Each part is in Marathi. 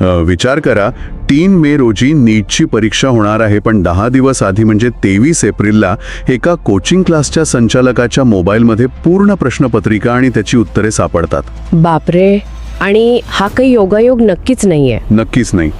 विचार करा, 3 मे रोजी नीटची परीक्षा होणार आहे, पण 10 दिवस आधी म्हणजे 23 एप्रिलला एका कोचिंग क्लासच्या संचालकाच्या मोबाईलमध्ये पूर्ण प्रश्नपत्रिका आणि त्याची उत्तरे सापडतात. बापरे. आणि हा काही योगायोग नक्कीच नाहीये. नक्कीच नाही.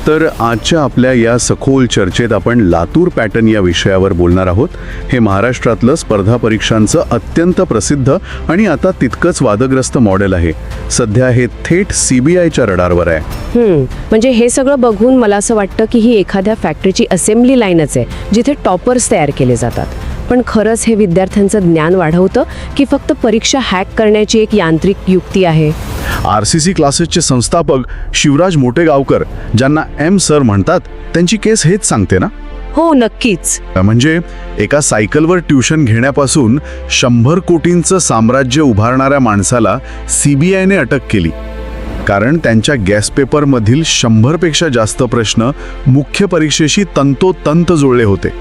तर आजच्या आपल्या या सखोल चर्चेत आपण लातूर पॅटर्न या विषयावर बोलणार आहोत. हे महाराष्ट्रातलं स्पर्धा परीक्षांचं अत्यंत प्रसिद्ध आणि आता तितकंच वादग्रस्त मॉडेल आहे. सध्या हे थेट CBIच्या रडारवर आहे. म्हणजे हे सगळं बघून मला असं वाटतं की ही एखाद्या फॅक्टरीची असेंब्ली लाईनच आहे, जिथे टॉपर्स तयार केले जातात. पण खरंच हे विद्यार्थ्यांचं ज्ञान वाढवतं की फक्त परीक्षा हॅक करण्याची एक यांत्रिक युक्ती आहे? RCC क्लासेसचे संस्थापक शिवराज मोटेगावकर, ज्यांना M सर म्हणतात, त्यांची केस हेच सांगते ना. हो, नक्कीच. म्हणजे एका सायकलवर ट्युशन घेण्यापासून 100 कोटींचं साम्राज्य उभारणाऱ्या माणसाला CBIने अटक केली, कारण त्यांच्या गॅस पेपरमधील 100पेक्षा जास्त प्रश्न मुख्य परीक्षेशी तंतोतंत जुळले होते.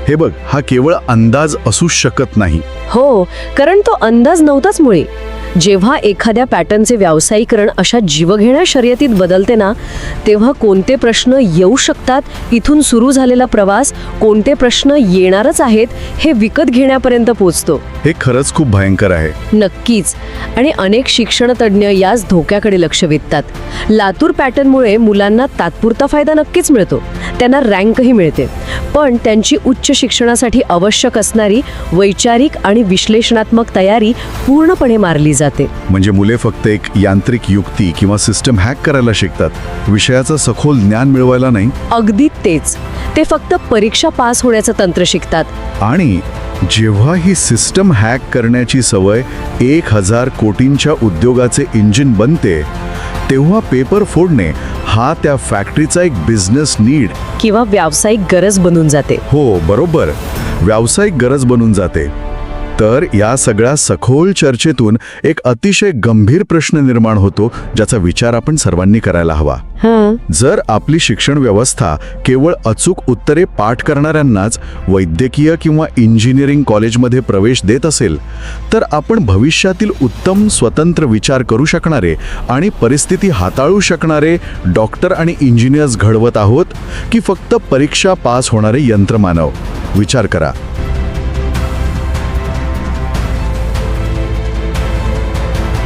हे बघ, हा केवळ अंदाज असू शकत नाही. हो, कारण तो अंदाज नव्हताच मुळे. जेव्हा एखाद्या पॅटर्नचे व्यावसायिकरण अशा जीवघेण्या शर्यतीत बदलते ना, तेव्हा कोणते प्रश्न येऊ शकतात, इथून सुरू झालेला प्रवास कोणते प्रश्न येणारच आहेत हे विकत घेण्यापर्यंत पोहोचतो. हे खरंच खूप भयंकर आहे. नक्कीच. आणि अनेक शिक्षणतज्ञ याच धोक्याकडे लक्ष वेधतात. लातूर पॅटर्नमुळे मुलांना तात्पुरता फायदा नक्कीच मिळतो, त्यांना रँकही मिळते, पण त्यांची उच्च शिक्षणासाठी आवश्यक असणारी वैचारिक आणि विश्लेषणात्मक तयारी पूर्णपणे मारली जाते. म्हणजे मुले फक्त एक यांत्रिक युक्ती किंवा सिस्टम हॅक करायला शिकतात, विषयाचं सखोल ज्ञान मिळवायला नाही. अगदी तेच. ते फक्त परीक्षा पास होण्याचं तंत्र शिकतात. आणि जेव्हा ही सिस्टम हॅक करण्याची सवय 1000 कोटींच्या उद्योगाचे इंजिन बनते, तेव्हा पेपर फोडणे हा त्या फॅक्टरीचा एक बिझनेस नीड किंवा व्यावसायिक गरज बनून जाते. हो, बरोबर, व्यावसायिक गरज बनून जाते. तर या सगळ्या सखोल चर्चेतून एक अतिशय गंभीर प्रश्न निर्माण होतो, ज्याचा विचार आपण सर्वांनी करायला हवा. जर आपली शिक्षण व्यवस्था केवळ अचूक उत्तरे पाठ करणाऱ्यांनाच वैद्यकीय किंवा इंजिनिअरिंग कॉलेजमध्ये प्रवेश देत असेल, तर आपण भविष्यातील उत्तम स्वतंत्र विचार करू शकणारे आणि परिस्थिती हाताळू शकणारे डॉक्टर आणि इंजिनियर्स घडवत आहोत की फक्त परीक्षा पास होणारे यंत्रमानव? विचार करा.